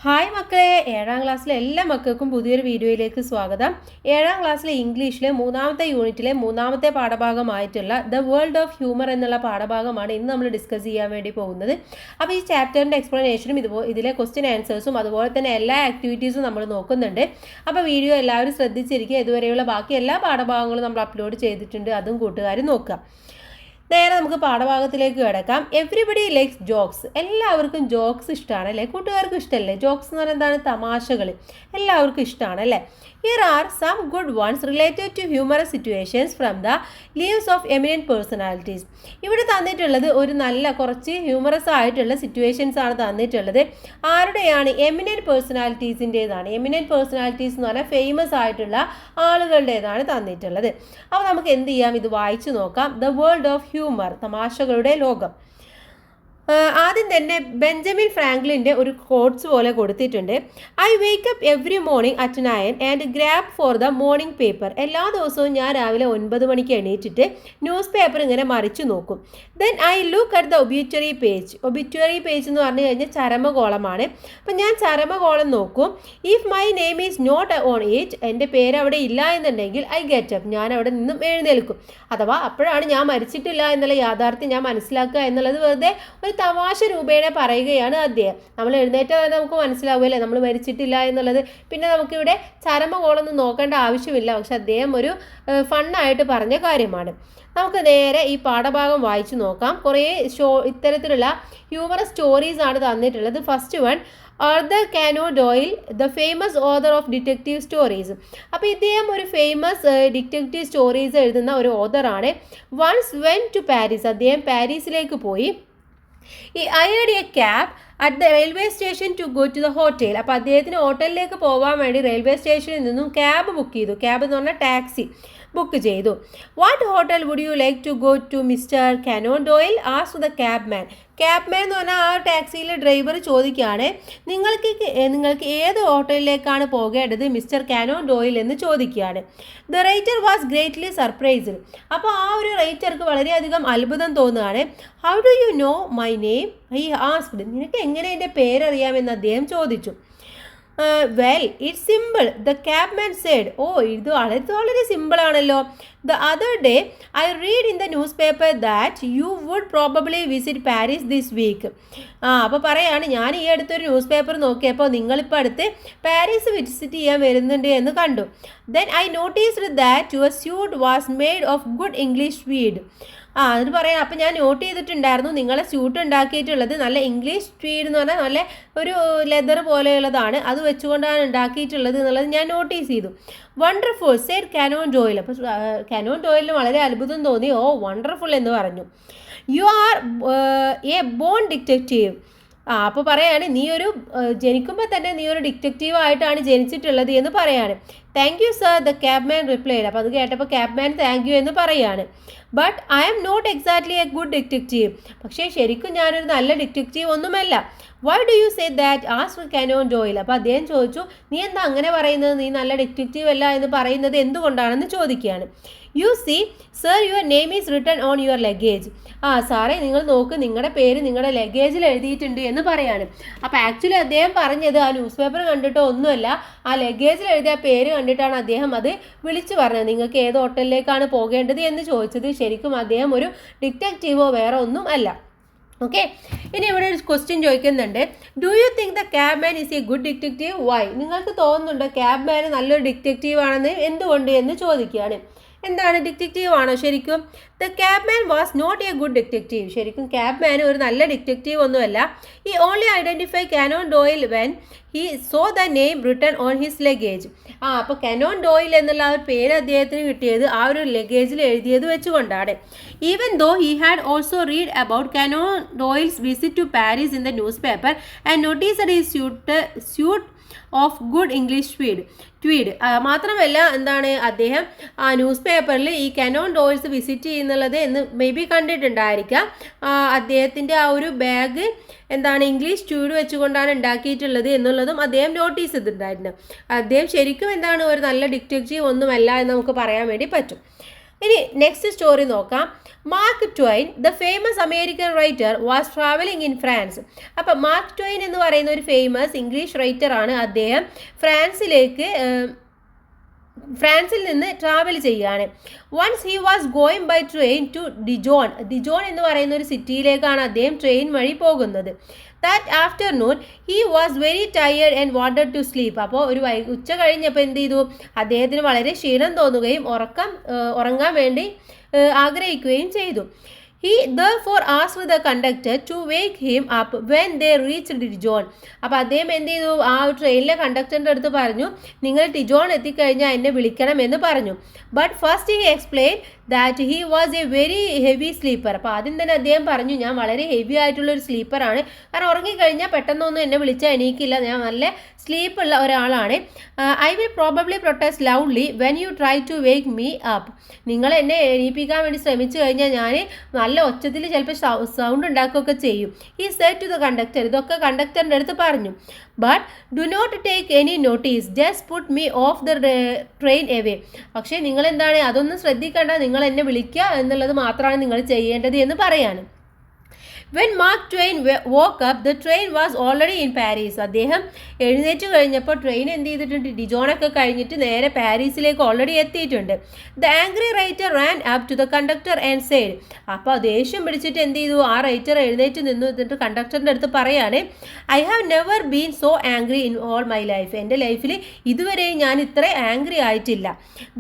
Hi മക്കളെ, 7ാം ക്ലാസ്സിലെ എല്ലാ മക്കൾക്കും പുതിയൊരു വീഡിയോയിലേക്ക് സ്വാഗതം. 7ാം ക്ലാസ്സിലെ ഇംഗ്ലീഷിലെ 3ാമത്തെ യൂണിറ്റിലെ 3ാമത്തെ പാഠഭാഗമായിട്ടുള്ള ദ വേൾഡ് ഓഫ് ഹ്യൂമർ എന്നുള്ള പാഠഭാഗമാണ് ഇന്ന് നമ്മൾ ഡിസ്കസ് ചെയ്യാൻ വേണ്ടി പോകുന്നത്. അപ്പോൾ ഈ ചാപ്റ്ററിൻ്റെ എക്സ്പ്ലനേഷനും ഇതിലെ ക്വസ്റ്റ്യൻ ആൻസേഴ്സും അതുപോലെ തന്നെ എല്ലാ ആക്ടിവിറ്റീസും നമ്മൾ നോക്കുന്നുണ്ട്. അപ്പോൾ വീഡിയോ എല്ലാവരും ശ്രദ്ധിച്ചിരിക്കുക. ഇതുവരെയുള്ള ബാക്കി എല്ലാ പാഠഭാഗങ്ങളും നമ്മൾ അപ്ലോഡ് ചെയ്തിട്ടുണ്ട്, അതും കൂട്ടുകാർ നോക്കുക. നേരെ നമുക്ക് പാഠഭാഗത്തിലേക്ക് കിടക്കാം. Everybody likes jokes. എല്ലാവർക്കും ജോക്സ് ഇഷ്ടമാണ് അല്ലേ? കൂട്ടുകാർക്കും ഇഷ്ടമല്ലേ? ജോക്സ് എന്ന് പറഞ്ഞാൽ എന്താണ്? തമാശകൾ എല്ലാവർക്കും ഇഷ്ടമാണ് അല്ലേ? Here are some good ones related to humorous situations from the leaves of eminent personalities. ഇവിടെ തന്നിട്ടുള്ളത് ഒരു നല്ല കുറച്ച് ഹ്യൂമറസ് ആയിട്ടുള്ള സിറ്റുവേഷൻസ് ആണ് തന്നിട്ടുള്ളത്. ആരുടെയാണ്? എമിനൻറ്റ് പേഴ്സണാലിറ്റീസിൻ്റേതാണ്. എമിനൻറ്റ് പേഴ്സണാലിറ്റീസ് എന്ന് പറഞ്ഞാൽ ഫേമസ് ആയിട്ടുള്ള ആളുകളുടേതാണ് തന്നിട്ടുള്ളത്. അപ്പോൾ നമുക്ക് എന്ത് ചെയ്യാം? ഇത് വായിച്ചു നോക്കാം. ദ വേൾഡ് ഓഫ് ഹ്യൂമർ, തമാശകളുടെ ലോകം. ആദ്യം തന്നെ ബെഞ്ചമിൻ ഫ്രാങ്ക്ലിൻ്റെ ഒരു കോട്ട്സ് പോലെ കൊടുത്തിട്ടുണ്ട്. I wake up every morning at 9 and grab for the morning paper. എല്ലാ ദിവസവും ഞാൻ രാവിലെ 9 മണിക്ക് എണീറ്റിട്ട് ന്യൂസ് പേപ്പർ ഇങ്ങനെ മറിച്ചു നോക്കും. Then I look at the obituary page. Obituary page എന്ന് പറഞ്ഞു കഴിഞ്ഞാൽ ചരമകോളമാണ്. അപ്പം ഞാൻ ചരമകോളം നോക്കും. If my name is not on it, എൻ്റെ പേര് അവിടെ ഇല്ല എന്നുണ്ടെങ്കിൽ ഐ ഗെറ്റ് അപ്പ്, ഞാൻ അവിടെ നിന്നും എഴുന്നേൽക്കും. അഥവാ അപ്പോഴാണ് ഞാൻ മരിച്ചിട്ടില്ല എന്നുള്ള യാഥാർത്ഥ്യം ഞാൻ മനസ്സിലാക്കുക എന്നുള്ളത് വെറുതെ ഒരു തമാശ രൂപേണ പറയുകയാണ് അദ്ദേഹം. നമ്മൾ എഴുന്നേറ്റാൽ തന്നെ നമുക്ക് മനസ്സിലാവുമല്ലേ നമ്മൾ മരിച്ചിട്ടില്ല എന്നുള്ളത്. പിന്നെ നമുക്കിവിടെ ചരമകോളൊന്നും നോക്കേണ്ട ആവശ്യമില്ല, പക്ഷെ അദ്ദേഹം ഒരു ഫണ്ണായിട്ട് പറഞ്ഞ കാര്യമാണ്. നമുക്ക് നേരെ ഈ പാഠഭാഗം വായിച്ചു നോക്കാം. കുറേ ഇത്തരത്തിലുള്ള ഹ്യൂമറസ് സ്റ്റോറീസ് ആണ് തന്നിട്ടുള്ളത്. First one, Arthur cannon ഡോയിൽ, the famous author of detective stories. അപ്പോൾ ഇദ്ദേഹം ഒരു ഫേമസ് ഡിറ്റക്റ്റീവ് സ്റ്റോറീസ് എഴുതുന്ന ഒരു ഓതറാണ്. വൺസ് വെൻ ടു പാരീസ്, അദ്ദേഹം പാരീസിലേക്ക് പോയി. ഈ hired a cab at the railway station to go to the hotel. അപ്പോൾ അദ്ദേഹത്തിന് ഹോട്ടലിലേക്ക് പോകാൻ വേണ്ടി റെയിൽവേ സ്റ്റേഷനിൽ നിന്നും ക്യാബ് ബുക്ക് ചെയ്തു. ക്യാബ് എന്ന് പറഞ്ഞാൽ ടാക്സി ബുക്ക് ചെയ്തു. What hotel would you like to go to mister Conan Doyle ask the cab man. Cab man എന്ന് പറഞ്ഞാൽ ആ ടാക്സിയിലെ ഡ്രൈവർ ചോദിക്കുകയാണ്, നിങ്ങൾക്ക് ഏത് ഹോട്ടലിലേക്കാണ് പോകേണ്ടത് മിസ്റ്റർ കാനോൻ ഡോയിൽ എന്ന് ചോദിക്കുകയാണ്. The writer was greatly surprised. അപ്പോൾ ആ ഒരു റൈറ്റർക്ക് വളരെയധികം അത്ഭുതം തോന്നുകയാണ്. How do you know my name he asked. നിനക്ക് എങ്ങനെ എൻ്റെ പേരറിയാമെന്ന് അദ്ദേഹം ചോദിച്ചു. Well it's simple, the cab man said. ഓ, ഇത് വളരെ സിമ്പിളാണല്ലോ. The other day I read in the newspaper that you would probably visit Paris this week. അപ്പോൾ പറയാണ്, ഞാൻ ഈ അടുത്തൊരു ന്യൂസ് പേപ്പർ നോക്കിയപ്പോൾ നിങ്ങളിപ്പോൾ അടുത്ത് പാരീസ് വിസിറ്റ് ചെയ്യാൻ വരുന്നുണ്ട് എന്ന് കണ്ടു. Then I noticed that your suit was made of good English tweed. അത് പറയാം. അപ്പം ഞാൻ നോട്ട് ചെയ്തിട്ടുണ്ടായിരുന്നു, നിങ്ങളെ സ്യൂട്ട് ഉണ്ടാക്കിയിട്ടുള്ളത് നല്ല ഇംഗ്ലീഷ് ട്വീഡ് എന്ന് പറഞ്ഞാൽ നല്ല ഒരു ലെതർ പോലെയുള്ളതാണ്, അത് വെച്ചുകൊണ്ടാണ് ഉണ്ടാക്കിയിട്ടുള്ളത് എന്നുള്ളത് ഞാൻ നോട്ടീസ് ചെയ്തു. Wonderful Z cannon Doyle. അപ്പോൾ കാനോൻ ഡോയിലിന് വളരെ അത്ഭുതം തോന്നി. ഓ, വണ്ടർഫുൾ എന്ന് പറഞ്ഞു. You are a born detective. അപ്പോൾ പറയാണ്, നീ ഒരു ജനിക്കുമ്പോൾ തന്നെ നീ ഒരു ഡിറ്റക്റ്റീവ് ആയിട്ടാണ് ജനിച്ചിട്ടുള്ളത് എന്ന് പറയാണ്. Thank you sir, the cab man replied. അപ്പോൾ അത് കേട്ടപ്പോൾ ക്യാബ് മാൻ താങ്ക് യു എന്ന് പറയാണ്. But I am not exactly a good detective. പക്ഷേ ശരിക്കും ഞാനൊരു നല്ല ഡിറ്റക്റ്റീവ് ഒന്നുമല്ല. Why do you say that ask Conan Doyle. അപ്പോൾ അദ്ദേഹം ചോദിച്ചു, നീ എന്താ അങ്ങനെ പറയുന്നത്, നീ നല്ല ഡിറ്റക്റ്റീവ് അല്ല എന്ന് പറയുന്നത് എന്തുകൊണ്ടാണെന്ന് ചോദിക്കുകയാണ്. You see sir, your name is written on your luggage. സാറേ, നിങ്ങൾ നോക്ക്, നിങ്ങളുടെ പേര് നിങ്ങളുടെ ലഗേജിൽ എഴുതിയിട്ടുണ്ട് എന്ന് പറയാണ്. അപ്പോൾ ആക്ച്വലി അദ്ദേഹം പറഞ്ഞത് ആ ന്യൂസ് പേപ്പർ കണ്ടിട്ടോ ഒന്നുമല്ല, ആ ലഗേജിൽ എഴുതിയ പേര് കണ്ടിട്ടാണ് അദ്ദേഹം അത് വിളിച്ചു പറഞ്ഞത്. നിങ്ങൾക്ക് ഏത് ഹോട്ടലിലേക്കാണ് പോകേണ്ടത് എന്ന് ചോദിച്ചത്. ശരിക്കും അദ്ദേഹം ഒരു ഡിറ്റക്റ്റീവോ വേറെ ഒന്നും അല്ല. ഓക്കെ, ഇനി ഇവിടെ ഒരു ക്വസ്റ്റ്യൻ ചോദിക്കുന്നുണ്ട്. Do you think the cab man is a good detective? Why? നിങ്ങൾക്ക് തോന്നുന്നുണ്ടോ ക്യാബ് മാൻ നല്ലൊരു ഡിറ്റക്റ്റീവ് ആണെന്ന്? എന്തുകൊണ്ട് എന്ന് ചോദിക്കുകയാണ്. എന്താണ്, ഡിറ്റക്റ്റീവ് ആണോ ശരിക്കും? The cab man was not a good detective. ശരിക്കും ക്യാബ് മാൻ ഒരു നല്ല ഡിറ്റക്റ്റീവ് ഒന്നുമല്ല. He only identify Conan Doyle when he saw the name written on his luggage. അപ്പോൾ കാനോൻ ഡോയിൽ എന്നുള്ള ആ ഒരു പേര് അദ്ദേഹത്തിന് കിട്ടിയത് ആ ഒരു ലഗേജിൽ എഴുതിയത് വെച്ചുകൊണ്ടാണ്. Even though he had also read about Conan Doyle's visit to Paris in the newspaper and noticed his suit of good English tweed. മാത്രമല്ല എന്താണ്, അദ്ദേഹം ആ ന്യൂസ് പേപ്പറിൽ ഈ കാനോൻ ഡോയിൽസ് വിസിറ്റ് ചെയ്യുന്നുള്ളത് എന്ന് മേ ബി കണ്ടിട്ടുണ്ടായിരിക്കാം. അദ്ദേഹത്തിൻ്റെ ആ ഒരു ബാഗ് എന്താണ് ഇംഗ്ലീഷ് ട്വീഡ് വെച്ചുകൊണ്ടാണ് ഉണ്ടാക്കിയിട്ടുള്ളത് എന്നുള്ളതും അദ്ദേഹം നോട്ടീസ് ചെയ്തിട്ടുണ്ടായിരുന്നു. അദ്ദേഹം ശരിക്കും എന്താണ് ഒരു നല്ല ഡിറ്റക്റ്റീവ് ഒന്നുമല്ല എന്ന് നമുക്ക് പറയാൻ വേണ്ടി പറ്റും. ഇനി നെക്സ്റ്റ് സ്റ്റോറി നോക്കാം. Mark Twain the famous American writer was travelling in France. അപ്പം മാർക്ക് ട്വൈൻ എന്ന് പറയുന്ന ഒരു ഫേമസ് ഇംഗ്ലീഷ് റൈറ്ററാണ്. അദ്ദേഹം ഫ്രാൻസിൽ നിന്ന് ട്രാവൽ ചെയ്യുകയാണ്. Once he was going by train to Dijon. Dijon എന്ന് പറയുന്ന ഒരു സിറ്റിയിലേക്കാണ് അദ്ദേഹം ട്രെയിൻ വഴി പോകുന്നത്. That afternoon he was very tired and wanted to sleep. അപ്പോൾ ഒരു ഉച്ച കഴിഞ്ഞപ്പോൾ എന്ത് ചെയ്തു, അദ്ദേഹത്തിന് വളരെ ക്ഷീണം തോന്നുകയും ഉറങ്ങാൻ വേണ്ടി ആഗ്രഹിക്കുകയും ചെയ്തു. He therefore asked the conductor to wake him up when they reached Dijon. അപ്പോൾ അദ്ദേഹം എന്ത് ചെയ്തു, ആ ട്രെയിനിലെ കണ്ടക്ടറിൻ്റെ അടുത്ത് പറഞ്ഞു, നിങ്ങൾ ഡിജോൺ എത്തിക്കഴിഞ്ഞാൽ എന്നെ വിളിക്കണം എന്ന് പറഞ്ഞു. But first he explain that he was A very heavy sleeper. അപ്പോൾ ആദ്യം തന്നെ അദ്ദേഹം പറഞ്ഞു, ഞാൻ വളരെ ഹെവി ആയിട്ടുള്ളൊരു സ്ലീപ്പറാണ്, കാരണം ഉറങ്ങിക്കഴിഞ്ഞാൽ പെട്ടെന്നൊന്നും എന്നെ വിളിച്ചാൽ എണീക്കില്ല, ഞാൻ നല്ല സ്ലീപ്പുള്ള ഒരാളാണ്. I will probably protest loudly when you try to wake me up. നിങ്ങൾ എന്നെ എണീപ്പിക്കാൻ വേണ്ടി ശ്രമിച്ചു കഴിഞ്ഞാൽ ഞാൻ നല്ല ഒച്ചത്തിൽ ചിലപ്പോൾ സൗണ്ട് ഉണ്ടാക്കുകയൊക്കെ ചെയ്യും. ഈ സെഡ് ടു ദ കണ്ടക്ടർ. ഇതൊക്കെ കണ്ടക്ടറിൻ്റെ അടുത്ത് പറഞ്ഞു. But do not take any notice, just put me off the train away. പക്ഷേ നിങ്ങൾ എന്താണ്, അതൊന്നും ശ്രദ്ധിക്കേണ്ട, നിങ്ങൾ എന്നെ വിളിക്കുക എന്നുള്ളത് മാത്രമാണ് നിങ്ങൾ ചെയ്യേണ്ടത് എന്ന് പറയാണ്. When Mark Twain woke up the train was already in Paris. അദ്ദേഹം എഴുന്നേറ്റ് കഴിഞ്ഞപ്പോൾ ട്രെയിൻ എന്ത് ചെയ്തിട്ടുണ്ട്, ഡിജോണൊക്കെ കഴിഞ്ഞിട്ട് നേരെ പാരീസിലേക്ക് ഓൾറെഡി എത്തിയിട്ടുണ്ട്. The angry writer ran up to the conductor and said. അപ്പോൾ ദേഷ്യം പിടിച്ചിട്ട് എന്ത് ചെയ്തു, ആ റൈറ്റർ എഴുന്നേറ്റ് നിന്നു എന്നിട്ട് കണ്ടക്ടറിൻ്റെ അടുത്ത് പറയാണ്, I have never been so angry in all my life. എൻ്റെ ലൈഫിൽ ഇതുവരെ ഞാൻ ഇത്ര ആംഗ്രി ആയിട്ടില്ല.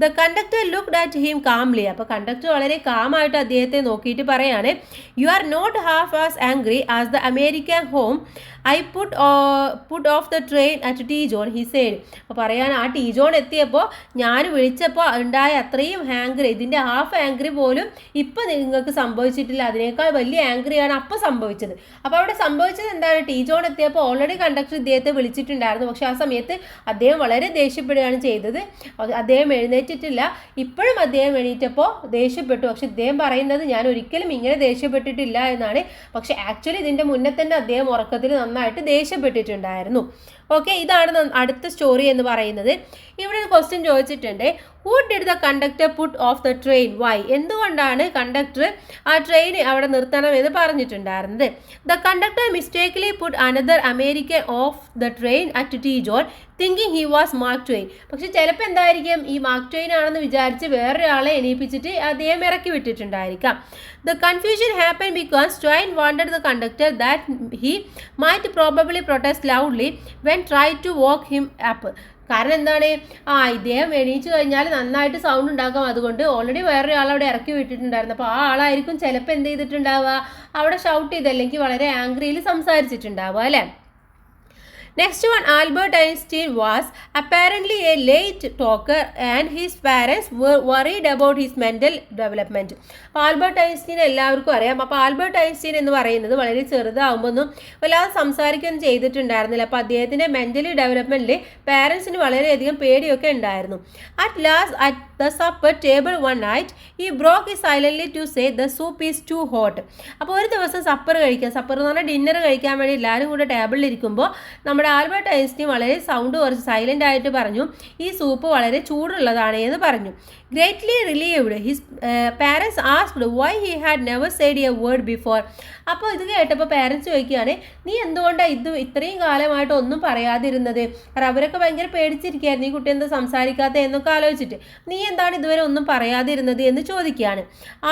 The conductor looked at him calmly. അപ്പോൾ കണ്ടക്ടർ വളരെ കാമായിട്ട് അദ്ദേഹത്തെ നോക്കിയിട്ട് പറയാണ്, you are not half as angry as the American home I put off the train at Dijon, he said. അപ്പോൾ പറയാൻ ആ ഡിജോൺ എത്തിയപ്പോൾ ഞാൻ വിളിച്ചപ്പോൾ ഉണ്ടായ അത്രയും ആംഗ്രി, ഇതിൻ്റെ ഹാഫ് ആംഗ്രി പോലും ഇപ്പം നിങ്ങൾക്ക് സംഭവിച്ചിട്ടില്ല, അതിനേക്കാൾ വലിയ ആംഗ്രിയാണ് അപ്പോൾ സംഭവിച്ചത്. അപ്പോൾ അവിടെ സംഭവിച്ചത് എന്താണ്, ഡിജോൺ എത്തിയപ്പോൾ ഓൾറെഡി കണ്ടക്ടർ ഇദ്ദേഹത്തെ വിളിച്ചിട്ടുണ്ടായിരുന്നു, പക്ഷേ ആ സമയത്ത് അദ്ദേഹം വളരെ ദേഷ്യപ്പെടുകയാണ് ചെയ്തത്. അദ്ദേഹം എഴുന്നേറ്റിട്ടില്ല. ഇപ്പോഴും അദ്ദേഹം എണീറ്റപ്പോൾ ദേഷ്യപ്പെട്ടു. പക്ഷെ ഇദ്ദേഹം പറയുന്നത് ഞാൻ ഒരിക്കലും ഇങ്ങനെ ദേഷ്യപ്പെട്ടിട്ടില്ല എന്നാണ്. പക്ഷെ ആക്ച്വലി ഇതിൻ്റെ മുന്നേ തന്നെ അദ്ദേഹം ഉറക്കത്തിൽ നന്നായിട്ട് ദേഷ്യപ്പെട്ടിട്ടുണ്ടായിരുന്നു. ഓക്കെ, ഇതാണ് അടുത്ത സ്റ്റോറി എന്ന് പറയുന്നത്. ഇവിടെ ഒരു ക്വസ്റ്റ്യൻ ചോദിച്ചിട്ടുണ്ട്, who did the conductor put off the train, why? എന്തുകൊണ്ടാണ് കണ്ടക്ടർ ആ ട്രെയിൻ അവിടെ നിർത്തണം എന്ന് പറഞ്ഞിട്ടുണ്ടായിരുന്നത്? The conductor mistakenly put another American off the train at Dijon thinking he was Mark Twain. പക്ഷെ ചിലപ്പോൾ എന്തായിരിക്കും, ഈ മാർക്ക് ട്വെയിൻ ആണെന്ന് വിചാരിച്ച് വേറൊരാളെ എണീപ്പിച്ചിട്ട് അദ്ദേഹം ഇറക്കി വിട്ടിട്ടുണ്ടായിരിക്കാം. The confusion happen because Twain wanted the conductor that he might probably protest loudly when try to woke him up. കാരണം എന്താണ്, ഇദ്ദേഹം എണീച്ചു കഴിഞ്ഞാൽ നന്നായിട്ട് സൗണ്ട് ഉണ്ടാക്കും, അതുകൊണ്ട് ഓൾറെഡി വേറൊരാൾ അവിടെ ഇറക്കി വിട്ടിട്ടുണ്ടായിരുന്നു. അപ്പോൾ ആ ആളായിരിക്കും ചിലപ്പോൾ എന്ത് ചെയ്തിട്ടുണ്ടാവുക, അവിടെ ഷൗട്ട് ചെയ്ത് അല്ലെങ്കിൽ വളരെ ആംഗ്രിയിൽ സംസാരിച്ചിട്ടുണ്ടാവുക അല്ലേ. Next one, Albert Einstein was apparently a late talker and his parents were worried about his mental development. Albert Einstein എല്ലാവർക്കും അറിയാം. അപ്പോൾ ആൽബർട്ട് ഐൻസ്റ്റീൻ എന്ന് പറയുന്നത് വളരെ ചെറുതാകുമ്പോഴൊന്നും വല്ലാതെ സംസാരിക്കുകയൊന്നും ചെയ്തിട്ടുണ്ടായിരുന്നില്ല. അപ്പോൾ അദ്ദേഹത്തിൻ്റെ മെൻ്റലി ഡെവലപ്മെൻറ്റിൽ പാരൻസിന് വളരെയധികം പേടിയൊക്കെ ഉണ്ടായിരുന്നു. At last at the supper table one night he broke he silently to say the soup is too hot. അപ്പോൾ ഒരു ദിവസം സപ്പർ എന്ന് പറഞ്ഞാൽ ഡിന്നർ കഴിക്കാൻ വേണ്ടി എല്ലാവരും കൂടെ ടേബിളിൽ ഇരിക്കുമ്പോൾ നമ്മുടെ ആൽബർട്ട് ഐൻസ്റ്റീൻ വളരെ സൗണ്ട് കുറച്ച് സൈലൻ്റ് ആയിട്ട് പറഞ്ഞു, ഈ സൂപ്പ് വളരെ ചൂടുള്ളതാണ് എന്ന് പറഞ്ഞു. Greatly relieved his parents asked why he had never said A word before. അപ്പോൾ ഇത് കേട്ടപ്പോൾ പാരൻസ് ചോദിക്കുകയാണ്, നീ എന്തുകൊണ്ടാണ് ഇത്രയും കാലമായിട്ട് ഒന്നും പറയാതിരുന്നത്? കാരണം അവരൊക്കെ ഭയങ്കര പേടിച്ചിരിക്കുകയായിരുന്നു, ഈ കുട്ടി എന്താ സംസാരിക്കാത്ത എന്നൊക്കെ ആലോചിച്ചിട്ട്, നീ എന്താണ് ഇതുവരെ ഒന്നും പറയാതിരുന്നത് എന്ന് ചോദിക്കുകയാണ്.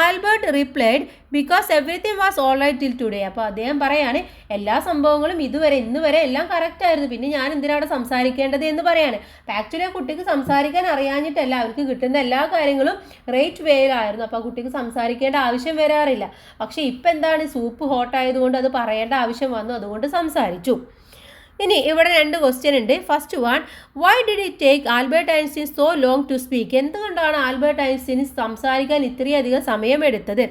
Albert replied because everything was all right till today. അപ്പോൾ അദ്ദേഹം പറയാണ്, എല്ലാ സംഭവങ്ങളും ഇന്ന് വരെ എല്ലാം കറക്റ്റ് ആയിരുന്നു, പിന്നെ ഞാൻ എന്തിനാണ് സംസാരിക്കേണ്ടത് എന്ന് പറയാണ്. അപ്പോൾ ആക്ച്വലി ആ കുട്ടിക്ക് സംസാരിക്കാൻ അറിയാഞ്ഞിട്ടല്ല, അവർക്ക് കിട്ടുന്ന എല്ലാ കാര്യങ്ങളും റൈറ്റ് വേയിലായിരുന്നു. അപ്പോൾ ആ കുട്ടിക്ക് സംസാരിക്കേണ്ട ആവശ്യം വരാറില്ല. പക്ഷേ ഇപ്പം എന്താണ്, സൂപ്പ് ഹോട്ടായതുകൊണ്ട് അത് പറയേണ്ട ആവശ്യം വന്നു, അതുകൊണ്ട് സംസാരിച്ചു. ഇനി ഇവിടെ രണ്ട് ക്വസ്റ്റ്യൻ ഉണ്ട്. First one, why did it take Albert Einstein so long to speak? എന്തുകൊണ്ടാണ് ആൽബർട്ട് ഐൻസ്റ്റീൻ സംസാരിക്കാൻ ഇത്രയധികം സമയമെടുത്തത്?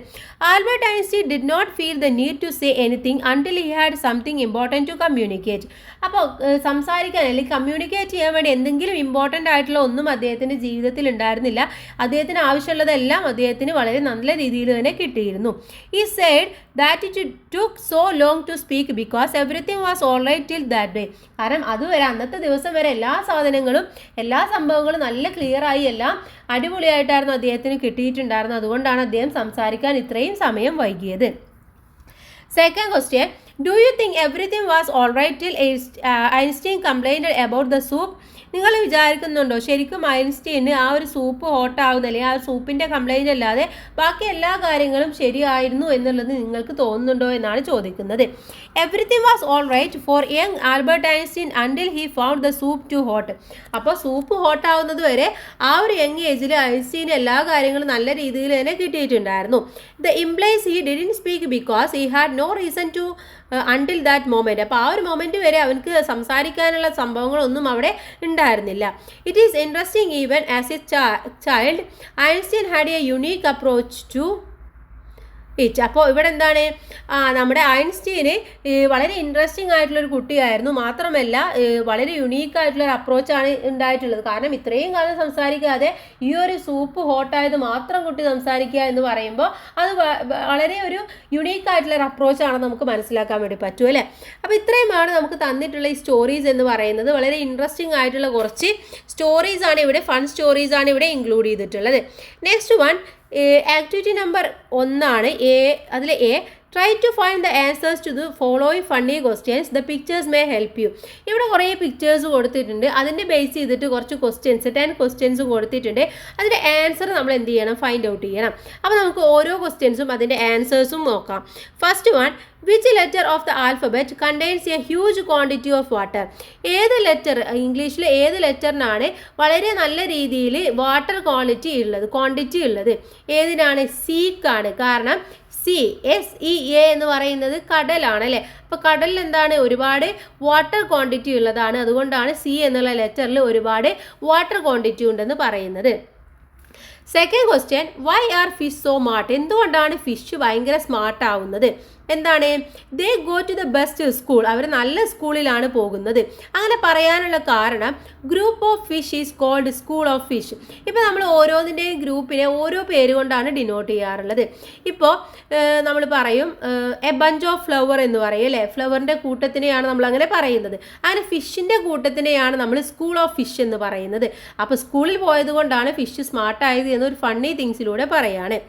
Albert Einstein did not feel the need to say anything until he had something important to communicate. അപ്പോൾ സംസാരിക്കാൻ അല്ലെങ്കിൽ communicate ചെയ്യാൻ വേണ്ടി എന്തെങ്കിലും ഇമ്പോർട്ടൻ്റ് ആയിട്ടുള്ള ഒന്നും അദ്ദേഹത്തിൻ്റെ ജീവിതത്തിൽ ഉണ്ടായിരുന്നില്ല. അദ്ദേഹത്തിന് ആവശ്യമുള്ളതെല്ലാം അദ്ദേഹത്തിന് വളരെ നല്ല രീതിയിൽ തന്നെ കിട്ടിയിരുന്നു. He said that it took so long to speak because everything was all right till that day. Day. കാരണം അതുവരെ അന്നത്തെ ദിവസം വരെ എല്ലാ സാധനങ്ങളും എല്ലാ സംഭവങ്ങളും നല്ല ക്ലിയറായി എല്ലാം അടിപൊളിയായിട്ടായിരുന്നു അദ്ദേഹത്തിന് കിട്ടിയിട്ടുണ്ടായിരുന്നത്. അതുകൊണ്ടാണ് അദ്ദേഹം സംസാരിക്കാൻ ഇത്രയും സമയം വൈകിയത്. Second question, do you think everything was alright till Einstein complained about the soup? നിങ്ങൾ വിചാരിക്കുന്നുണ്ടോ ശരിക്കും ഐൻസ്റ്റീന് ആ ഒരു സൂപ്പ് ഹോട്ടാവുന്ന അല്ലെങ്കിൽ ആ സൂപ്പിൻ്റെ കംപ്ലൈൻറ്റ് അല്ലാതെ ബാക്കി എല്ലാ കാര്യങ്ങളും ശരിയായിരുന്നു എന്നുള്ളത് നിങ്ങൾക്ക് തോന്നുന്നുണ്ടോ എന്നാണ് ചോദിക്കുന്നത്. Everything was all right for young Albert Einstein until he found the soup too hot. അപ്പോൾ സൂപ്പ് ഹോട്ടാവുന്നത് വരെ ആ ഒരു യങ് ഏജിൽ ഐൻസ്റ്റീന് എല്ലാ കാര്യങ്ങളും നല്ല രീതിയിൽ തന്നെ കിട്ടിയിട്ടുണ്ടായിരുന്നു. The implies he didn't speak because he had no reason to until that moment. അപ്പോൾ ആ ഒരു മൊമെൻറ്റ് വരെ അവനക്ക് സംസാരിക്കാനുള്ള സംഭവങ്ങളൊന്നും അവിടെ ഉണ്ടായിരുന്നില്ല. It is interesting even as a child Einstein had a unique approach to it. അപ്പോൾ ഇവിടെ എന്താണ് നമ്മുടെ ഐൻസ്റ്റീന് വളരെ ഇൻട്രസ്റ്റിംഗ് ആയിട്ടുള്ളൊരു കുട്ടിയായിരുന്നു. മാത്രമല്ല വളരെ യുണീക്കായിട്ടുള്ളൊരു അപ്രോച്ചാണ് ഉണ്ടായിട്ടുള്ളത്. കാരണം ഇത്രയും കാലം സംസാരിക്കാതെ ഈ ഒരു സൂപ്പ് ഹോട്ടായത് മാത്രം കുട്ടി സംസാരിക്കുക എന്ന് പറയുമ്പോൾ അത് വളരെ ഒരു യുണീക്കായിട്ടുള്ളൊരു അപ്രോച്ചാണെന്ന് നമുക്ക് മനസ്സിലാക്കാൻ വേണ്ടി പറ്റും അല്ലേ. അപ്പോൾ ഇത്രയുമാണ് നമുക്ക് തന്നിട്ടുള്ള ഈ സ്റ്റോറീസ് എന്ന് പറയുന്നത്. വളരെ ഇൻട്രസ്റ്റിംഗ് ആയിട്ടുള്ള കുറച്ച് സ്റ്റോറീസാണ് ഇവിടെ, ഫൺ സ്റ്റോറീസാണ് ഇവിടെ ഇൻക്ലൂഡ് ചെയ്തിട്ടുള്ളത്. നെക്സ്റ്റ് വൺ ആക്ടിവിറ്റി നമ്പർ 1 അതിൽ A try to find the answers to the following funny questions. The pictures may help you. ഇവിടെ കുറേ പിക്ചേഴ്സ് കൊടുത്തിട്ടുണ്ട്. അതിൻ്റെ ബേസ് ചെയ്തിട്ട് കുറച്ച് ക്വസ്റ്റ്യൻസ് 10 ക്വസ്റ്റ്യൻസും കൊടുത്തിട്ടുണ്ട്. അതിൻ്റെ ആൻസർ നമ്മൾ എന്ത് ചെയ്യണം, ഫൈൻഡ് ഔട്ട് ചെയ്യണം. അപ്പോൾ നമുക്ക് ഓരോ ക്വസ്റ്റ്യൻസും അതിൻ്റെ ആൻസേഴ്സും നോക്കാം. First one, which letter of the alphabet contains A huge quantity of water. ഏത് ലെറ്റർ, ഇംഗ്ലീഷിൽ ഏത് ലെറ്ററിനാണ് വളരെ നല്ല രീതിയിൽ വാട്ടർ ക്വാണ്ടിറ്റി ഉള്ളത്? ഏതിനാണ്? സിക്കാണ്. കാരണം SEA എന്ന് പറയുന്നത് കടലാണ് അല്ലേ. അപ്പോൾ കടലിൽ എന്താണ്, ഒരുപാട് വാട്ടർ ക്വാണ്ടിറ്റി ഉള്ളതാണ്. അതുകൊണ്ടാണ് സി എന്നുള്ള ലെറ്ററിൽ ഒരുപാട് വാട്ടർ ക്വാണ്ടിറ്റി ഉണ്ടെന്ന് പറയുന്നത്. Second question, why are fish so smart? എന്തുകൊണ്ടാണ് ഫിഷ് ഭയങ്കര സ്മാർട്ട് ആവുന്നത്? എന്താണ്? They go to the best school. അവർ നല്ല സ്കൂളിലാണ് പോകുന്നത്. അങ്ങനെ പറയാനുള്ള കാരണം group of fish is called school of fish. ഇപ്പോൾ നമ്മൾ ഓരോന്നിൻ്റെയും ഗ്രൂപ്പിനെ ഓരോ പേര് കൊണ്ടാണ് ഡിനോട്ട് ചെയ്യാറുള്ളത്. ഇപ്പോൾ നമ്മൾ പറയും എ ബഞ്ച് ഓഫ് ഫ്ലവർ എന്ന് പറയും അല്ലേ. ഫ്ലവറിൻ്റെ കൂട്ടത്തിനെയാണ് നമ്മൾ അങ്ങനെ പറയുന്നത്. അങ്ങനെ ഫിഷിൻ്റെ കൂട്ടത്തിനെയാണ് നമ്മൾ സ്കൂൾ ഓഫ് ഫിഷ് എന്ന് പറയുന്നത്. അപ്പോൾ സ്കൂളിൽ പോയത് കൊണ്ടാണ് ഫിഷ് സ്മാർട്ടായത് എന്നൊരു ഫണ്ണി തിങ്സിലൂടെ പറയാണ്.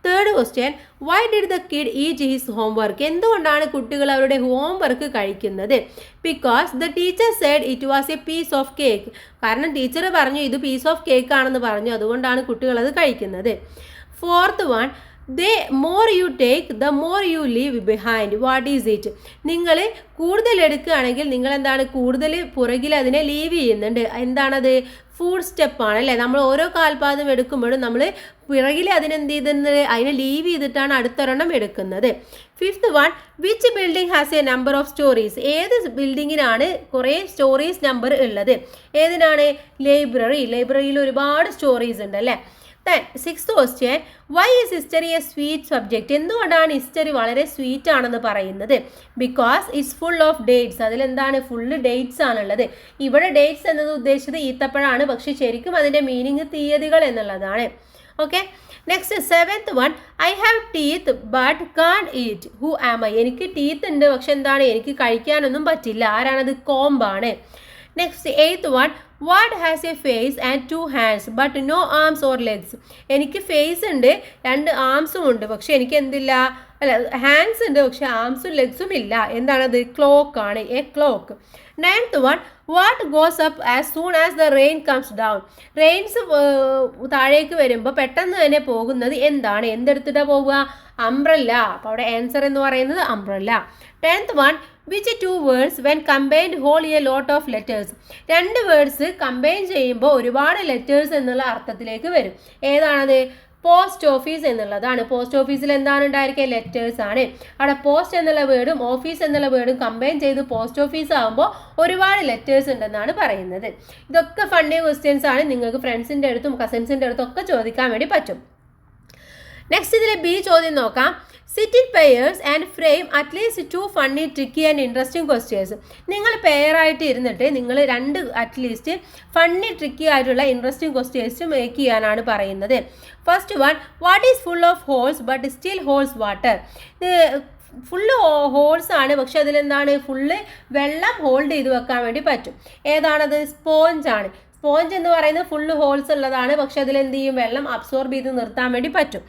Third question, why did the kid eat his homework? എന്തുകൊണ്ടാണ് കുട്ടികൾ അവരുടെ ഹോംവർക്ക് കഴിക്കുന്നത്? Because the teacher said it was a piece of cake. കാരണം ടീച്ചർ പറഞ്ഞു ഇത് പീസ് ഓഫ് കേക്ക് ആണെന്ന് പറഞ്ഞു. അതുകൊണ്ടാണ് കുട്ടികൾ അത് കഴിക്കുന്നത്. Fourth one, the more you take the more you leave behind. What is it? നിങ്ങൾ കൂടുതൽ എടുക്കുകയാണെങ്കിൽ നിങ്ങൾ എന്താണ്, കൂടുതൽ പുറകിൽ അതിനെ ലീവ് ചെയ്യുന്നുണ്ട്. എന്താണത്? ഫുഡ് സ്റ്റെപ്പാണ് അല്ലേ. നമ്മൾ ഓരോ കാൽപാദം എടുക്കുമ്പോഴും നമ്മൾ പിറകിൽ അതിനെന്ത് ചെയ്തിരുന്നത്, അതിനെ ലീവ് ചെയ്തിട്ടാണ് അടുത്തൊരെണ്ണം എടുക്കുന്നത്. Fifth one, which building has A number of stories? ഏത് ബിൽഡിങ്ങിനാണ് കുറേ സ്റ്റോറീസ് നമ്പർ ഉള്ളത്? ഏതിനാണ്? ലൈബ്രറിയിൽ ഒരുപാട് സ്റ്റോറീസ് ഉണ്ട് അല്ലേ. Then sixth question, why is history a sweet subject? എന്തുകൊണ്ടാണ് ഹിസ്റ്ററി വളരെ സ്വീറ്റ് ആണെന്ന് പറയുന്നത്? Because it's full of dates. അതിലെന്താണ്, ഫുള്ള് ഡേറ്റ്സ് ആണുള്ളത്. ഇവിടെ ഡേറ്റ്സ് എന്നത് ഉദ്ദേശിച്ചത് ഈത്തപ്പഴമാണ്, പക്ഷെ ശരിക്കും അതിൻ്റെ മീനിങ് തീയതികൾ എന്നുള്ളതാണ്. Okay. Next seventh one, I have teeth but can't eat. Who am I? എനിക്ക് ടീത്ത് ഉണ്ട്, പക്ഷെ എന്താണ്, എനിക്ക് കഴിക്കാനൊന്നും പറ്റില്ല. ആരാണത്? കോമ്പാണ്. Next eighth one, what has a face and 2 hands but no arms or legs. എനിക്ക് ഫേസ് ഉണ്ട്, 2 ആംസും ഉണ്ട്, പക്ഷെ എനിക്ക് എന്തില്ല, ഹാൻഡ്സ് ഉണ്ട്, പക്ഷെ ആംസും ലെഗ്സും ഇല്ല. എന്താണത്? ക്ലോക്ക് ആണ്. A clock. Ninth one, what goes up as soon as the rain comes down. Rains താഴേക്ക് വരുമ്പോൾ പെട്ടെന്ന് തന്നെ പോകുന്നത് എന്താണ്? എന്തെടുത്തിട്ടാണ് പോവുക? അംബ്രല്ല. അപ്പോൾ അവിടെ ആൻസർ എന്ന് പറയുന്നത് umbrella. 10th one, which 2 words when combined hold a lot of letters. 2 words combine ചെയ്യുമ്പോൾ ഒരുപാട് ലെറ്റേഴ്സ് എന്നുള്ള അർത്ഥത്തിലേക്ക് വരും. ഏതാണത്? പോസ്റ്റ് ഓഫീസ് എന്നുള്ളതാണ്. പോസ്റ്റ് ഓഫീസിൽ എന്താണ് ഉണ്ടായിരിക്കുക? ലെറ്റേഴ്സ് ആണ്. അവിടെ പോസ്റ്റ് എന്നുള്ള വേർഡും ഓഫീസ് എന്നുള്ള വേർഡും കമ്പൈൻ ചെയ്ത് പോസ്റ്റ് ഓഫീസ് ആകുമ്പോൾ ഒരുപാട് ലെറ്റേഴ്സ് ഉണ്ടെന്നാണ് പറയുന്നത്. ഇതൊക്കെ ഫണ്ണി ക്വസ്റ്റ്യൻസ് ആണ്. നിങ്ങൾക്ക് ഫ്രണ്ട്സിൻ്റെ അടുത്തും കസിൻസിൻ്റെ അടുത്തും ഒക്കെ ചോദിക്കാൻ വേണ്ടി പറ്റും. നെക്സ്റ്റ് ഇതിലെ ബി ചോദ്യം നോക്കാം. Sit in pairs and frame at least 2 funny tricky and interesting questions. നിങ്ങൾ പെയറായിട്ട് ഇരുന്നിട്ട് നിങ്ങൾ 2 അറ്റ്ലീസ്റ്റ് ഫണ്ണി ട്രിക്കി ആയിട്ടുള്ള ഇൻട്രസ്റ്റിംഗ് ക്വസ്റ്റ്യൻസ് മേക്ക് ചെയ്യാനാണ് പറയുന്നത്. First one, what is full of holes but still holds water. Full holes ആണ്, പക്ഷെ അതിലെന്താണ് ഫുള്ള് വെള്ളം ഹോൾഡ് ചെയ്ത് വെക്കാൻ വേണ്ടി പറ്റും. ഏതാണത്? സ്പോഞ്ച് ആണ്. സ്പോഞ്ച് എന്ന് പറയുന്നത് ഫുള്ള് ഹോൾസ് ഉള്ളതാണ്, പക്ഷെ അതിലെന്ത് ചെയ്യും? വെള്ളം അബ്സോർബ് ചെയ്ത് നിർത്താൻ വേണ്ടി പറ്റും.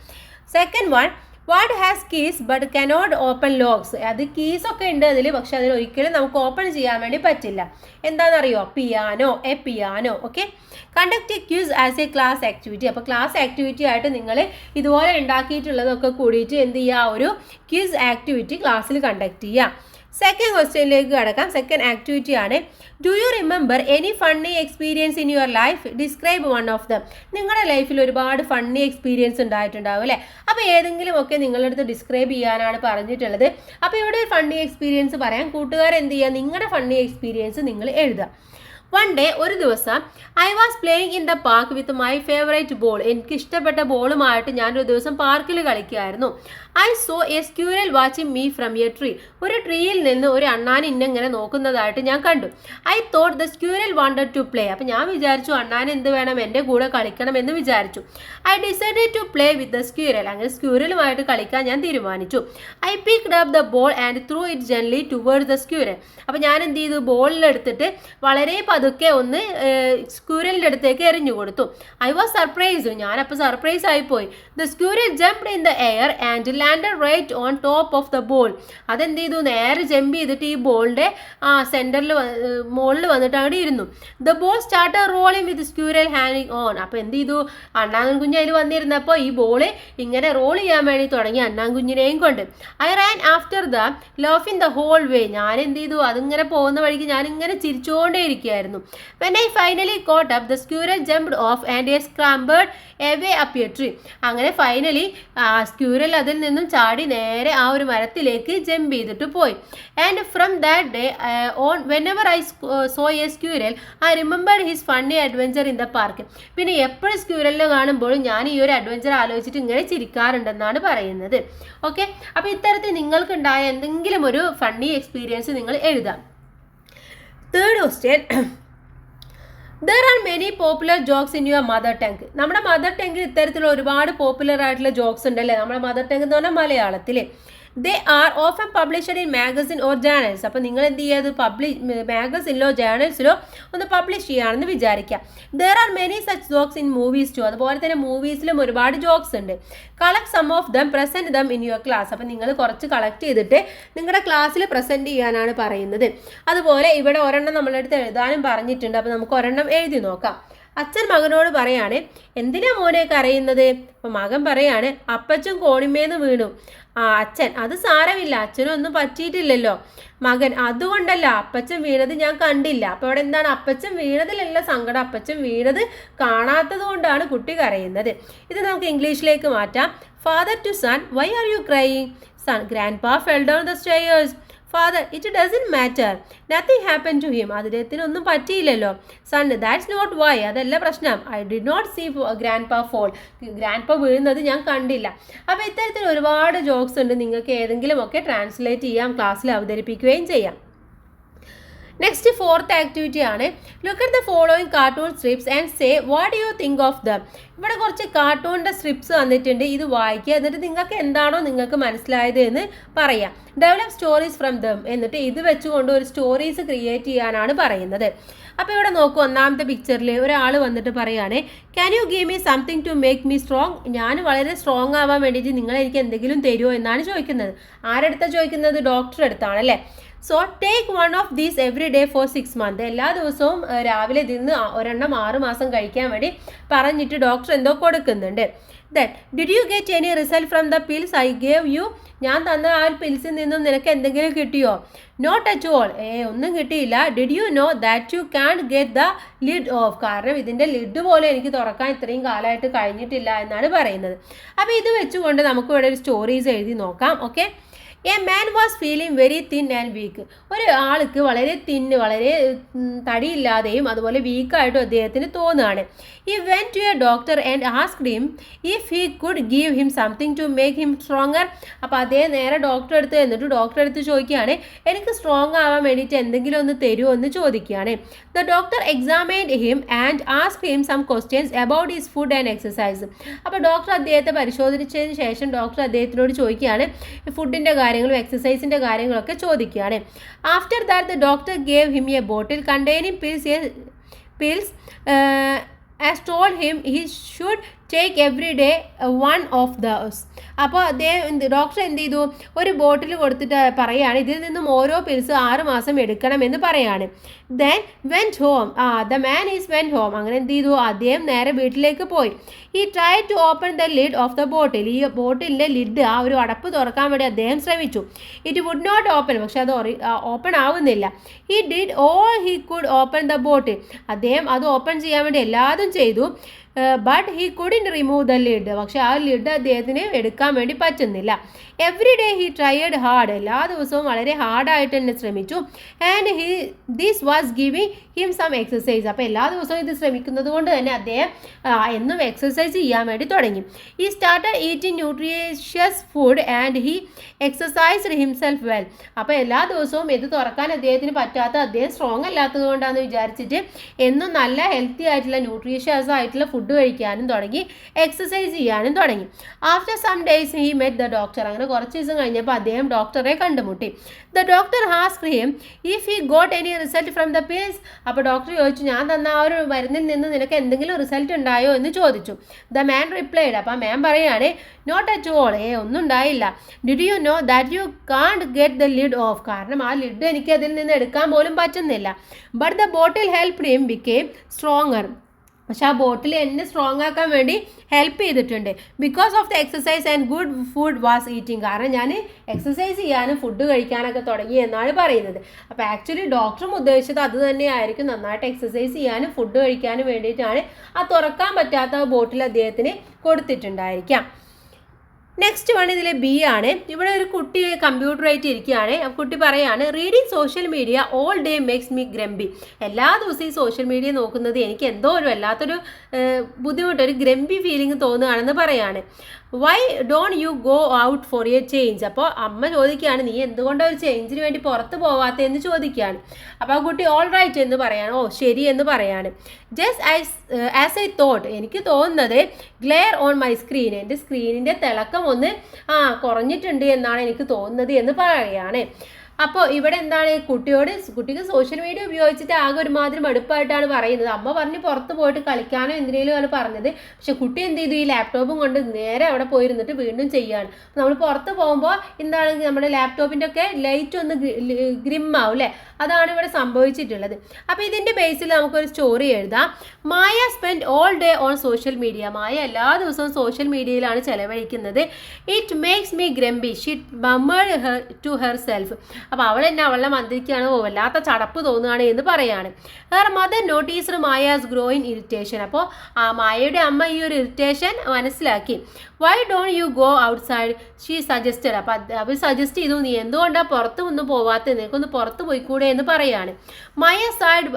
Second one, what has keys but cannot open locks. അത് കീസൊക്കെ ഉണ്ട് അതിൽ, പക്ഷെ അതിൽ ഒരിക്കലും നമുക്ക് ഓപ്പൺ ചെയ്യാൻ വേണ്ടി പറ്റില്ല. എന്താണെന്നറിയോ? Piano. A piano. Okay. Conduct A Qs as A class activity. അപ്പോൾ ക്ലാസ് ആക്ടിവിറ്റി ആയിട്ട് നിങ്ങൾ ഇതുപോലെ ഉണ്ടാക്കിയിട്ടുള്ളതൊക്കെ കൂടിയിട്ട് എന്ത് ചെയ്യുക? ഒരു ക്യൂസ് ആക്ടിവിറ്റി ക്ലാസ്സിൽ കണ്ടക്ട് ചെയ്യുക. സെക്കൻഡ് ക്വസ്റ്റ്യനിലേക്ക് കടക്കാം. സെക്കൻഡ് ആക്ടിവിറ്റി ആണ്, do you remember any funny experience in your life? Describe one of them. നിങ്ങളുടെ ലൈഫിൽ ഒരുപാട് ഫണ്ണി എക്സ്പീരിയൻസ് ഉണ്ടായിട്ടുണ്ടാവും അല്ലേ? അപ്പോൾ ഏതെങ്കിലും ഒക്കെ നിങ്ങളുടെ അടുത്ത് ഡിസ്ക്രൈബ് ചെയ്യാനാണ് പറഞ്ഞിട്ടുള്ളത്. അപ്പോൾ ഇവിടെ ഒരു ഫണ്ണി എക്സ്പീരിയൻസ് പറയാം. കൂട്ടുകാർ എന്ത് ചെയ്യുക? നിങ്ങളുടെ ഫണ്ണി എക്സ്പീരിയൻസ് നിങ്ങൾ എഴുതുക. വൺ ഡേ, ഒരു ദിവസം, I was playing in the park with my favourite ball. എനിക്ക് ഇഷ്ടപ്പെട്ട ബോളുമായിട്ട് ഞാനൊരു ദിവസം പാർക്കിൽ കളിക്കുകയായിരുന്നു. I saw a squirrel watching me from a tree. ഒരു ട്രീയിൽ നിന്ന് ഒരു അണ്ണാൻ ഇന്നെങ്ങനെ നോക്കുന്നതായിട്ട് ഞാൻ കണ്ടു. I thought the squirrel wanted to play. അപ്പം ഞാൻ വിചാരിച്ചു അണ്ണാൻ എന്ത് വേണം? എൻ്റെ കൂടെ കളിക്കണം എന്ന് വിചാരിച്ചു. I decided to play with the squirrel. അങ്ങനെ സ്ക്യൂരലുമായിട്ട് കളിക്കാൻ ഞാൻ തീരുമാനിച്ചു. I picked up the ball and threw it gently towards the squirrel. അപ്പം ഞാൻ എന്ത് ചെയ്തു? ബോളിലെടുത്തിട്ട് വളരെ പതുക്കെ ഒന്ന് സ്ക്യൂരലിൻ്റെ അടുത്തേക്ക് എറിഞ്ഞു കൊടുത്തു. I was surprised. ഞാനപ്പോൾ സർപ്രൈസ് ആയിപ്പോയി. The squirrel jumped in the air and landed right on top of the ball. അതെന്ത് ചെയ്തു? നേരെ ജമ്പ് ചെയ്തിട്ട് ഈ ബോളിൻ്റെ സെൻറ്ററിൽ മുകളിൽ വന്നിട്ട് അവിടെ ഇരുന്നു. The ball started rolling with squirrel ഹാങ്ങിങ് ഓൺ. അപ്പോൾ എന്ത് ചെയ്തു? അണ്ണാൻ കുഞ്ഞ് അതിൽ വന്നിരുന്നപ്പോൾ ഈ ബോള് ഇങ്ങനെ റോൾ ചെയ്യാൻ വേണ്ടി തുടങ്ങി, അണ്ണാൻ കുഞ്ഞിനെയും കൊണ്ട്. ഐ റാൻ ആഫ്റ്റർ ദ ലോഫിൻ ദ ഹോൾ വേ. ഞാൻ എന്ത് ചെയ്തു? അതിങ്ങനെ പോകുന്ന വഴിക്ക് ഞാനിങ്ങനെ ചിരിച്ചുകൊണ്ടേ ഇരിക്കുകയായിരുന്നു. When I finally caught up the squirrel jumped off and a scrambled away up a tree. അങ്ങനെ ഫൈനലി സ്ക്യൂരൽ അതിൽ നിന്നും ചാടി നേരെ ആ ഒരു മരത്തിലേക്ക് ജമ്പ് ചെയ്തിട്ട് പോയി. And from that day on whenever I saw a squirrel I remembered his funny adventure in the park. പിന്നെ എപ്പോഴും സ്ക്യൂരലിനെ കാണുമ്പോഴും ഞാൻ ഈ ഒരു അഡ്വഞ്ചർ ആലോചിച്ചിട്ട് ഇങ്ങനെ ചിരിക്കാറുണ്ടെന്നാണ് പറയുന്നത്. ഓക്കെ. അപ്പോൾ ഇത്തരത്തിൽ നിങ്ങൾക്കുണ്ടായ എന്തെങ്കിലും ഒരു ഫണ്ണി എക്സ്പീരിയൻസ് നിങ്ങൾ എഴുതാം. Third question, there are many popular jokes in your mother tongue. നമ്മുടെ മദർ ടങ്ങിൽ ഇത്തരത്തിലുള്ള ഒരുപാട് പോപ്പുലർ ആയിട്ടുള്ള ജോക്സ് ഉണ്ടല്ലേ? നമ്മുടെ മദർ ടങ് എന്ന് പറഞ്ഞാൽ മലയാളത്തിൽ. They are often published in magazine or journals. അപ്പോൾ നിങ്ങൾ എന്ത് ചെയ്യുക? മാഗസിനിലോ ജേണൽസിലോ ഒന്ന് പബ്ലിഷ് ചെയ്യുകയാണെന്ന് വിചാരിക്കുക. There are many such jokes in movies too. അതുപോലെ തന്നെ മൂവീസിലും ഒരുപാട് ജോക്സ് ഉണ്ട്. Collect some of them, present them in your class. അപ്പോൾ നിങ്ങൾ കുറച്ച് കളക്ട് ചെയ്തിട്ട് നിങ്ങളുടെ ക്ലാസ്സിൽ പ്രസന്റ് ചെയ്യാനാണ് പറയുന്നത്. അതുപോലെ ഇവിടെ ഒരെണ്ണം നമ്മളുടെ അടുത്ത് എഴുതാനും പറഞ്ഞിട്ടുണ്ട്. അപ്പോൾ നമുക്ക് ഒരെണ്ണം എഴുതി നോക്കാം. അച്ഛൻ മകനോട് പറയാണ്, എന്തിനാ മോനെ കരയുന്നത്? അപ്പോൾ മകൻ പറയാണ്, അപ്പച്ചൻ കോണിമേന്ന് വീണു. അച്ഛൻ, അത് സാരമില്ല, അച്ഛനൊന്നും പറ്റിയിട്ടില്ലല്ലോ. മകൻ, അതുകൊണ്ടല്ല, അപ്പച്ചൻ വീണത് ഞാൻ കണ്ടില്ല. അപ്പോൾ അവിടെ എന്താണ്? അപ്പച്ചൻ വീണതിലല്ല സങ്കടം, അപ്പച്ചൻ വീണത് കാണാത്തത് കൊണ്ടാണ് കുട്ടി കരയുന്നത്. ഇത് നമുക്ക് ഇംഗ്ലീഷിലേക്ക് മാറ്റാം. Father to son, why are you crying? Son, grandpa fell down the stairs. Father, it doesn't matter, nothing happen to him. അദ്ദേഹത്തിനൊന്നും പറ്റിയില്ലല്ലോ. Son, that's not why. അതല്ല പ്രശ്നം. I did not see grandpa fall. Grandpa വീഴുന്നത് ഞാൻ കണ്ടില്ല. അപ്പോൾ ഇത്തരത്തിൽ ഒരുപാട് ജോക്സ് ഉണ്ട്. നിങ്ങൾക്ക് ഏതെങ്കിലും ഒക്കെ ട്രാൻസ്ലേറ്റ് ചെയ്യാം, ക്ലാസ്സിൽ അവതരിപ്പിക്കുകയും ചെയ്യാം. നെക്സ്റ്റ് ഫോർത്ത് ആക്ടിവിറ്റി ആണ്, look at the following cartoon strips and say what you think of them. ഇവിടെ കുറച്ച് കാർട്ടൂണിൻ്റെ സ്ട്രിപ്സ് വന്നിട്ടുണ്ട്. ഇത് വായിക്കുക, എന്നിട്ട് നിങ്ങൾക്ക് എന്താണോ നിങ്ങൾക്ക് മനസ്സിലായത് എന്ന് പറയാം. Develop stories from them. എന്നിട്ട് ഇത് വെച്ചുകൊണ്ട് ഒരു സ്റ്റോറീസ് ക്രിയേറ്റ് ചെയ്യാനാണ് പറയുന്നത്. അപ്പോൾ ഇവിടെ നോക്കൂ, ഒന്നാമത്തെ പിക്ചറിൽ ഒരാൾ വന്നിട്ട് പറയുകയാണ്, can you give me something to make me strong. ഞാൻ വളരെ സ്ട്രോങ് ആവാൻ വേണ്ടിയിട്ട് നിങ്ങൾ എനിക്ക് എന്തെങ്കിലും തരുമോ എന്നാണ് ചോദിക്കുന്നത്. ആരെടുത്താണ് ചോദിക്കുന്നത്? ഡോക്ടറെ അടുത്താണ് അല്ലേ? So take one of these every day for 6 months. എല്ലാ ദിവസവും രാവിലെ ഇതിന്ന് ഒരെണ്ണം 6 മാസം കഴിക്കാൻ വേണ്ടി പറഞ്ഞിട്ട് ഡോക്ടർ എന്തോ കൊടുക്കുന്നുണ്ട്. Then did you get any result from the pills I gave you. ഞാൻ തന്ന ആ പിൽസിൽ നിന്നും നിനക്ക് എന്തെങ്കിലും കിട്ടിയോ? Not at all. ഒന്നും കിട്ടിയില്ല. Did you know that you can get the lid off. കാരണം ഇതിൻ്റെ ലിഡ് പോലെ എനിക്ക് തുറക്കാൻ ഇത്രയും കാലമായിട്ട് കഴിഞ്ഞിട്ടില്ല എന്നാണ് പറയുന്നത്. അപ്പോൾ ഇത് വെച്ചുകൊണ്ട് നമുക്ക് ഇവിടെ ഒരു സ്റ്റോറീസ് എഴുതി നോക്കാം. Okay. A man was feeling very thin and week. ഒരു ആൾക്ക് വളരെ വളരെ തടിയില്ലാതെയും അതുപോലെ വീക്കായിട്ടും അദ്ദേഹത്തിന് തോന്നുകയാണ്. He went to a doctor and asked him if he could give him something to make him stronger. അപ്പോൾ അദ്ദേഹം നേരെ ഡോക്ടറെ അടുത്ത് എന്നിട്ട് ഡോക്ടറെ അടുത്ത് ചോദിക്കുകയാണ്, എനിക്ക് സ്ട്രോങ് ആവാൻ വേണ്ടിയിട്ട് എന്തെങ്കിലും ഒന്ന് തരുമോ എന്ന് ചോദിക്കുകയാണ്. The doctor examined him and asked him some questions about his food and exercise. അപ്പോൾ ഡോക്ടർ അദ്ദേഹത്തെ പരിശോധിച്ചതിന് ശേഷം ഡോക്ടർ അദ്ദേഹത്തിനോട് ചോദിക്കുകയാണ് ഫുഡിൻ്റെ കാര്യം കാര്യങ്ങളും എക്സസൈസിൻ്റെ കാര്യങ്ങളൊക്കെ ചോദിക്കുകയാണ്. After that the doctor gave him A bottle containing pills as told him he should take every day one of those. അപ്പോൾ ഡോക്ടർ എന്ത് ചെയ്തു, ഒരു ബോട്ടിൽ കൊടുത്തിട്ട് പറയുകയാണ് ഇതിൽ നിന്നും ഓരോ പിൽസ് 6 മാസം എടുക്കണമെന്ന് പറയാണ്. Then went home, the man is went home. അങ്ങനെ എന്ത് ചെയ്തു, അദ്ദേഹം നേരെ വീട്ടിലേക്ക് പോയി. He try to open the lid of the bottle, ഈ ബോട്ടിലിൻ്റെ ലിഡ്, ആ ഒരു അടപ്പ് തുറക്കാൻ വേണ്ടി അദ്ദേഹം ശ്രമിച്ചു. ഇറ്റ് വുഡ് നോട്ട് ഓപ്പൺ, പക്ഷെ അത് ഓപ്പൺ ആവുന്നില്ല. He did all he could open the bottle, അദ്ദേഹം അത് ഓപ്പൺ ചെയ്യാൻ വേണ്ടി എല്ലാതും ചെയ്തു. But he couldn't remove the lid, പക്ഷെ ആ ലിഡ് അദ്ദേഹത്തിന് എടുക്കാൻ വേണ്ടി പറ്റുന്നില്ല. Every day he tried hard, എല്ലാ ദിവസവും വളരെ ഹാർഡായിട്ട് തന്നെ ശ്രമിച്ചു. And this was giving him some exercise, അപ്പോൾ എല്ലാ ദിവസവും ഇത് ശ്രമിക്കുന്നത് കൊണ്ട് തന്നെ അദ്ദേഹം എന്നും എക്സസൈസ് ചെയ്യാൻ വേണ്ടി തുടങ്ങി. He started eating nutritious food and he exercised himself well. അപ്പോൾ എല്ലാ ദിവസവും ഇത് തുറക്കാൻ അദ്ദേഹത്തിന് പറ്റാത്ത, അദ്ദേഹം സ്ട്രോങ് അല്ലാത്തത് കൊണ്ടാണെന്ന് വിചാരിച്ചിട്ട് എന്നും നല്ല ഹെൽത്തി ആയിട്ടുള്ള ന്യൂട്രീഷ്യസ് ആയിട്ടുള്ള ഫുഡ് കഴിക്കാനും തുടങ്ങി, എക്സസൈസ് ചെയ്യാനും തുടങ്ങി. After some days he met the doctor, അങ്ങനെ കുറച്ച് ദിവസം കഴിഞ്ഞപ്പോൾ അദ്ദേഹം ഡോക്ടറെ കണ്ടുമുട്ടി. The doctor asked him if he got any result from the pills. അപ്പോൾ ഡോക്ടർ ചോദിച്ചു, ഞാൻ തന്ന ആ ഒരു മരുന്നിൽ നിന്ന് നിനക്ക് എന്തെങ്കിലും റിസൾട്ട് ഉണ്ടായോ എന്ന് ചോദിച്ചു. ദ മാൻ റിപ്ലൈഡ്, അപ്പോൾ മാൻ പറയുകയാണ് നോട്ട് അറ്റ് ഓൾ, ഒന്നും ഉണ്ടായില്ല. Did you know that U കാണ്ട് ഗെറ്റ് ദ ലിഡ് ഓഫ്, കാരണം ആ ലിഡ് എനിക്ക് അതിൽ നിന്ന് എടുക്കാൻ പോലും പറ്റുന്നില്ല. But the bottle helped him became stronger, പക്ഷെ ആ ബോട്ടിൽ എന്നെ സ്ട്രോങ് ആക്കാൻ വേണ്ടി ഹെൽപ്പ് ചെയ്തിട്ടുണ്ട്. Because of the exercise and good food was eating, കാരണം ഞാൻ എക്സസൈസ് ചെയ്യാനും ഫുഡ് കഴിക്കാനൊക്കെ തുടങ്ങി എന്നാണ് പറയുന്നത്. അപ്പോൾ ആക്ച്വലി ഡോക്ടറും ഉദ്ദേശിച്ചത് അത് തന്നെയായിരിക്കും, നന്നായിട്ട് എക്സസൈസ് ചെയ്യാനും ഫുഡ് കഴിക്കാനും വേണ്ടിയിട്ടാണ് ആ തുറക്കാൻ പറ്റാത്ത ബോട്ടിൽ അദ്ദേഹത്തിന് കൊടുത്തിട്ടുണ്ടായിരിക്കാം. നെക്സ്റ്റ് വൺ ഇതിലെ ബി ആണ്. ഇവിടെ ഒരു കുട്ടി കമ്പ്യൂട്ടറായിട്ട് ഇരിക്കുകയാണ്. കുട്ടി പറയാണ് reading social media all day makes me grumpy, എല്ലാ ദിവസവും ഈ സോഷ്യൽ മീഡിയ നോക്കുന്നത് എനിക്ക് എന്തോ ഒരു വല്ലാത്തൊരു ബുദ്ധിമുട്ട്, ഒരു ഗ്രംബി ഫീലിംഗ് തോന്നുകയാണെന്ന് പറയാണ്. Why don't you go out for A change, അപ്പോൾ അമ്മ ചോദിക്കുകയാണ് നീ എന്തുകൊണ്ടാണ് ഒരു ചേഞ്ചിന് വേണ്ടി പുറത്ത് പോവാത്തതെന്ന് ചോദിക്കുകയാണ്. അപ്പോൾ ആ കുട്ടി ഓൾ റൈറ്റ് എന്ന് പറയാണ്, ഓ ശരി എന്ന് പറയാണ്. ജസ്റ്റ് ആസ് ഐ തോട്ട്, എനിക്ക് തോന്നുന്നത് ഗ്ലെയർ ഓൺ മൈ സ്ക്രീൻ, എൻ്റെ സ്ക്രീനിൻ്റെ തിളക്കം ഒന്ന് കുറഞ്ഞിട്ടുണ്ട് എന്നാണ് എനിക്ക് തോന്നുന്നത് എന്ന് പറയുകയാണ്. അപ്പോൾ ഇവിടെ എന്താണ്, കുട്ടിക്ക് സോഷ്യൽ മീഡിയ ഉപയോഗിച്ചിട്ട് ആകെ ഒരുമാതിരി മടുപ്പായിട്ടാണ് പറയുന്നത്. അമ്മ പറഞ്ഞ് പുറത്ത് പോയിട്ട് കളിക്കാനോ എന്തിനേലും ആണ് പറഞ്ഞത്, പക്ഷെ കുട്ടി എന്ത് ചെയ്തു, ഈ ലാപ്ടോപ്പും കൊണ്ട് നേരെ അവിടെ പോയിരുന്നിട്ട് വീണ്ടും ചെയ്യാണ്. നമ്മൾ പുറത്ത് പോകുമ്പോൾ എന്താണ്, നമ്മുടെ ലാപ്ടോപ്പിൻ്റെ ഒക്കെ ലൈറ്റ് ഒന്ന് ഗ്രിമ്മാവും അല്ലേ, അതാണ് ഇവിടെ സംഭവിച്ചിട്ടുള്ളത്. അപ്പോൾ ഇതിൻ്റെ ബേസിൽ നമുക്കൊരു സ്റ്റോറി എഴുതാം. Maya spend all day on social media, Maya എല്ലാ ദിവസവും സോഷ്യൽ മീഡിയയിലാണ് ചെലവഴിക്കുന്നത്. It makes me grumpy, she mumbled to herself, അപ്പോൾ അവൾ തന്നെ അവളുടെ മന്ത്രിക്കാണ് വല്ലാത്ത ചടപ്പ് തോന്നുകയാണ് എന്ന് പറയാണ്. Her mother noticed Maya's growing irritation, അപ്പോൾ മായയുടെ അമ്മ ഈ ഒരു ഇറിറ്റേഷൻ മനസ്സിലാക്കി. Why don't you go outside she suggested, അപ്പോൾ അവർ സജസ്റ്റ് ചെയ്തു നീ എന്തുകൊണ്ടാണ് പുറത്ത് ഒന്നും പോവാത്തത്, നിനക്കൊന്ന് പുറത്ത് പോയിക്കൂടെ എന്ന് പറയാണ്. മായ സൈഡ്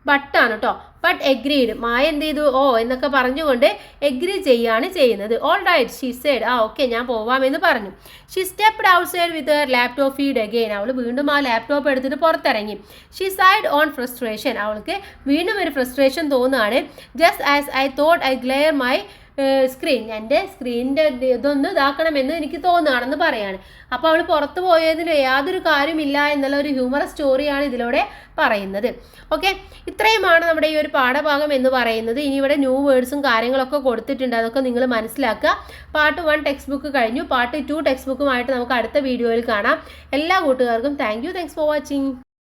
ബട്ടാണ് കേട്ടോ, ബട്ട് എഗ്രീഡ്, മായ എന്ത് ചെയ്തു ഓ എന്നൊക്കെ പറഞ്ഞുകൊണ്ട് എഗ്രി ചെയ്യാണ് ചെയ്യുന്നത്. All right she said, okay ഞാൻ പോവാമെന്ന് പറഞ്ഞു. She stepped outside with her laptop feed again, അവൾ വീണ്ടും ആ ലാപ്ടോപ്പ് എടുത്തിട്ട് പുറത്തിറങ്ങി. ഷീ സൈഡ് ഓൺ ഫ്രസ്ട്രേഷൻ, അവൾക്ക് വീണ്ടും ഒരു ഫ്രസ്ട്രേഷൻ തോന്നുകയാണ്. Just as I thought I glare my screen, എൻ്റെ സ്ക്രീനിൻ്റെ ഇതൊന്ന് ഇതാക്കണമെന്ന് എനിക്ക് തോന്നുകയാണെന്ന് പറയാണ്. അപ്പോൾ അവൾ പുറത്ത് പോയതിൽ യാതൊരു കാര്യമില്ല എന്നുള്ള ഒരു ഹ്യൂമറസ് സ്റ്റോറിയാണ് ഇതിലൂടെ പറയുന്നത്. ഓക്കെ, ഇത്രയുമാണ് നമ്മുടെ ഈ ഒരു പാഠഭാഗം എന്ന് പറയുന്നത്. ഇനി ഇവിടെ ന്യൂ വേർഡ്സും കാര്യങ്ങളൊക്കെ കൊടുത്തിട്ടുണ്ട്, അതൊക്കെ നിങ്ങൾ മനസ്സിലാക്കുക. പാർട്ട് 1 ടെക്സ്റ്റ് ബുക്ക് കഴിഞ്ഞു, പാർട്ട് 2 ടെക്സ്റ്റ് ബുക്കുമായിട്ട് നമുക്ക് അടുത്ത വീഡിയോയിൽ കാണാം. എല്ലാ കൂട്ടുകാർക്കും താങ്ക്സ് ഫോർ വാച്ചിങ്.